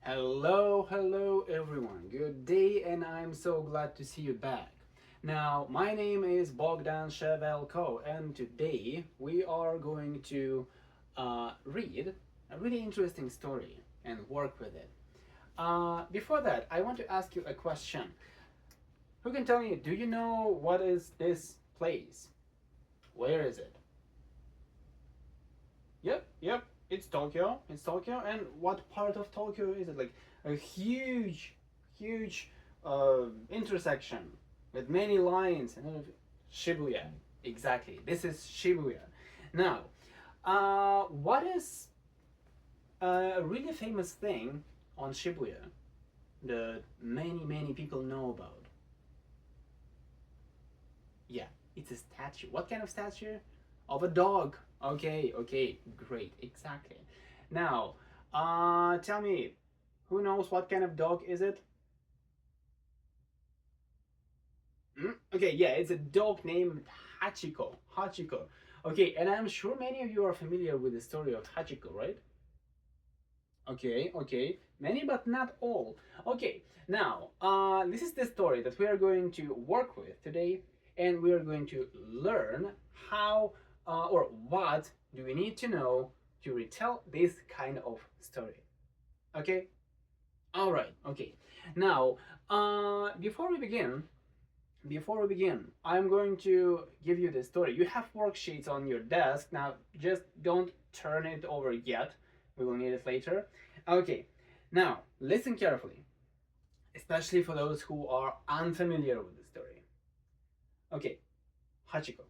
Hello everyone. Good day, and I'm so glad to see you back. Now, my name is Bogdan Shevelko, and today we are going to read a really interesting story and work with it. Before that, I want to ask you a question. Who can tell me, do you know what is this place? Where is it? Yep, it's Tokyo. It's Tokyo. And what part of Tokyo is it? Like a huge intersection with many lines. And Shibuya. Exactly. This is Shibuya. Now, what is a really famous thing on Shibuya that many people know about? Yeah, it's a statue. What kind of statue? Of a dog. Okay, great, exactly. Now, tell me, who knows what kind of dog is it? Okay, yeah, it's a dog named Hachiko. Hachiko. Okay, and I'm sure many of you are familiar with the story of Hachiko, right? Okay, many but not all. Okay, now, this is the story that we are going to work with today, and we are going to learn how or what do we need to know to retell this kind of story. Okay, all right, okay. Now, before we begin, I'm going to give you the story. You have worksheets on your desk. Now, just don't turn it over yet. We will need it later. Okay, now listen carefully, especially for those who are unfamiliar with the story. Okay, Hachiko.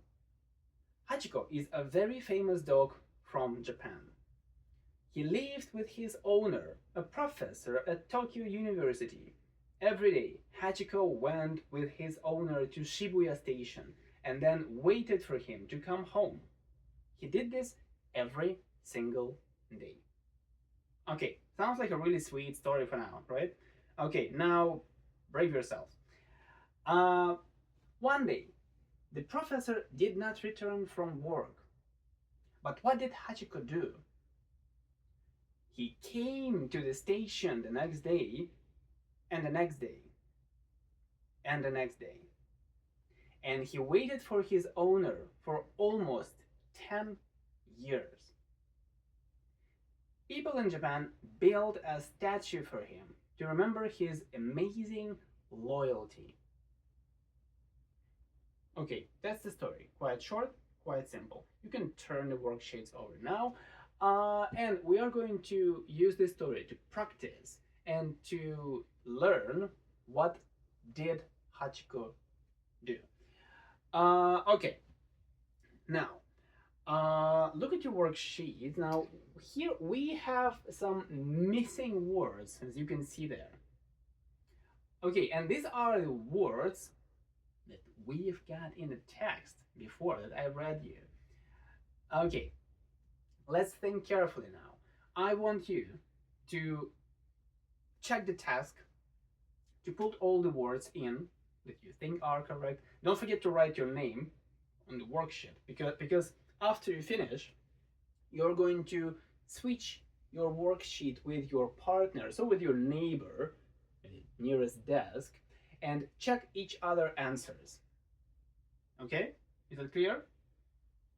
Hachiko is a very famous dog from Japan. He lived with his owner, a professor at Tokyo University. Every day, Hachiko went with his owner to Shibuya Station and then waited for him to come home. He did this every single day. Okay, sounds like a really sweet story for now, right? Okay, now brave yourself. Uh, One day, the professor did not return from work. But what did Hachiko do? He came to the station the next day, and the next day, and the next day. And he waited for his owner for almost 10 years. People in Japan built a statue for him to remember his amazing loyalty. Okay, that's the story. Quite short, quite simple. You can turn the worksheets over now. And we are going to use this story to practice and to learn what did Hachiko do. Okay, now look at your worksheet. Now here we have some missing words, as you can see there. Okay, and these are the words that we've got in the text before that I read you. Okay, let's think carefully now. I want you to check the task to put all the words in that you think are correct. Don't forget to write your name on the worksheet because after you finish, you're going to switch your worksheet with your partner, so with your neighbor at the nearest desk, and check each other answers. Okay? Is that clear?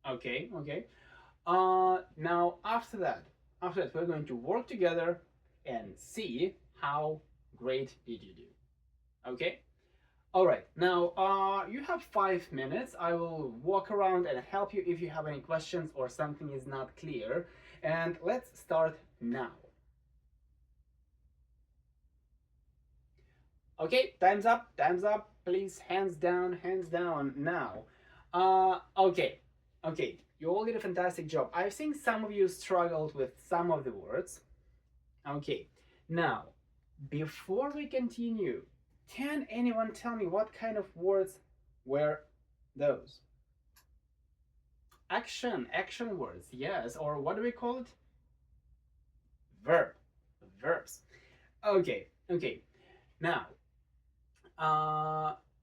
Okay. Now after that, we're going to work together and see how great did you do. Okay? All right. Now you have 5 minutes. I will walk around and help you if you have any questions or something is not clear. And let's start now. Okay, time's up. Time's up. Please, hands down now. Okay. You all did a fantastic job. I've seen some of you struggled with some of the words. Okay, now, before we continue, can anyone tell me what kind of words were those? Action words, yes, or what do we call it? Verb, verbs. Okay. Now,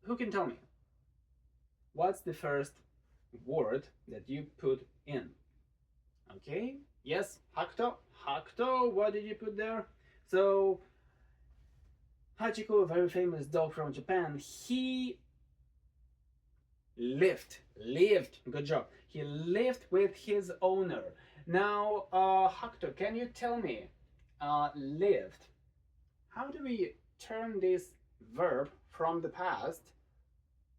who can tell me? What's the first word that you put in? Okay, yes, Hakuto, what did you put there? So Hachiko, a very famous dog from Japan, he lived, good job. He lived with his owner. Now, Hector, can you tell me, lived, how do we turn this verb from the past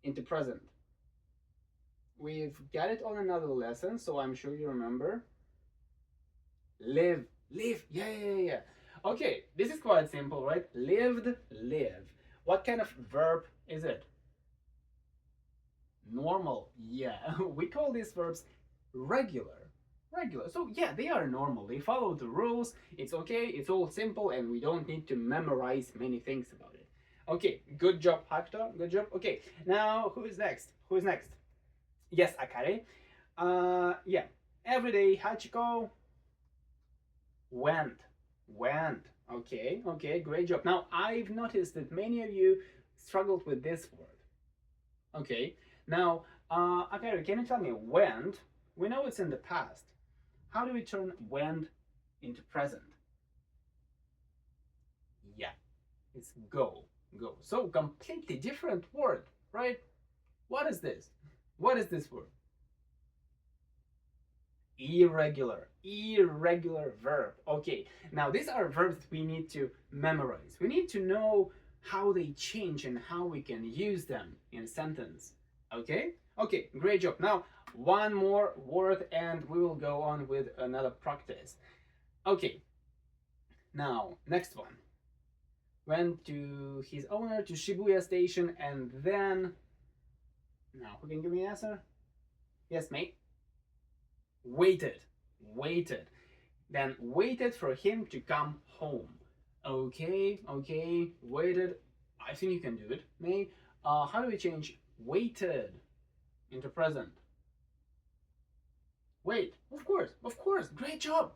into present? We've got it on another lesson, so I'm sure you remember. Live, yeah. Okay, this is quite simple, right? Lived, live. What kind of verb is it? Normal, yeah. We call these verbs regular. So yeah, they are normal. They follow the rules. It's okay. It's all simple, and we don't need to memorize many things about it. Okay, good job, Hector. Good job. Okay, now who is next? Yes, Akare. Yeah. Every day, Hachiko went. Okay, great job. Now I've noticed that many of you struggled with this word. Okay. Now, Akari, can you tell me went? We know it's in the past. How do we turn went into present? Yeah, it's go. So completely different word, right? What is this? What is this word? Irregular verb. Okay, now these are verbs we need to memorize. We need to know how they change and how we can use them in a sentence. Okay, great job. Now one more word and we will go on with another practice. Okay, now next one. Went to his owner to Shibuya station, and then, now who can give me an answer? Yes, mate. Waited. Then waited for him to come home. Okay, waited. I think you can do it, mate. How do we change waited into present? Wait, of course. Great job.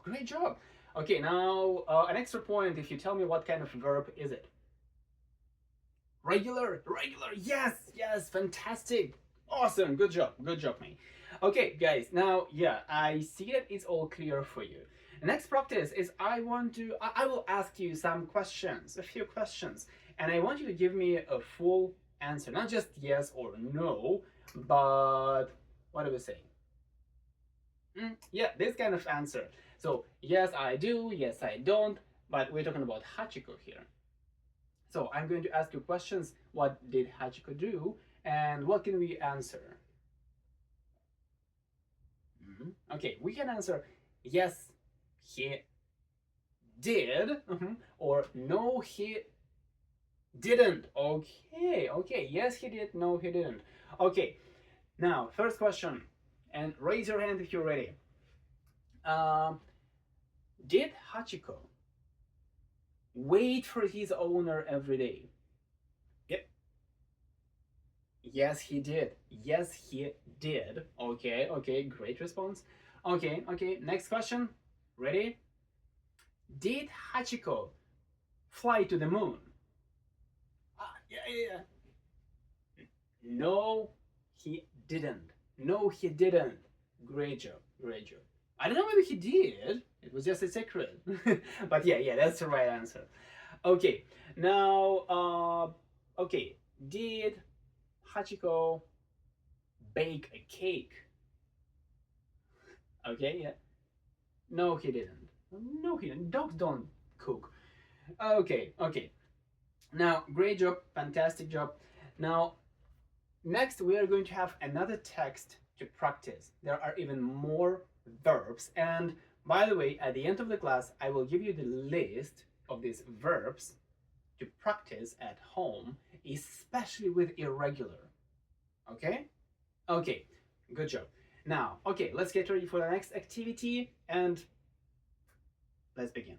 Okay, now an extra point if you tell me what kind of verb is it. Regular. Yes, fantastic. Awesome. Good job, mate. Okay, guys, now, yeah, I see that it's all clear for you. The next practice is I will ask you some questions, a few questions, and I want you to give me a full answer, not just yes or no, but what do we say? Yeah, this kind of answer. So, yes, I do, yes, I don't, but we're talking about Hachiko here. So, I'm going to ask you questions. What did Hachiko do? And what can we answer? Okay, we can answer yes, he did, or no, he didn't. Okay, yes, he did, no, he didn't. Okay, now, first question, and raise your hand if you're ready. Did Hachiko wait for his owner every day? Yep. Yes, he did. Okay, great response. Okay, next question. Ready? Did Hachiko fly to the moon? Yeah. No, he didn't. Great job. I don't know, maybe he did. It was just a secret. But yeah, that's the right answer. Okay, now, did Hachiko bake a cake? Okay, yeah. No, he didn't. Dogs don't cook. Okay. Now, great job, fantastic job. Now, next we are going to have another text to practice. There are even more verbs, and by the way, at the end of the class, I will give you the list of these verbs to practice at home, especially with irregular. Okay, good job. Now, let's get ready for the next activity and let's begin.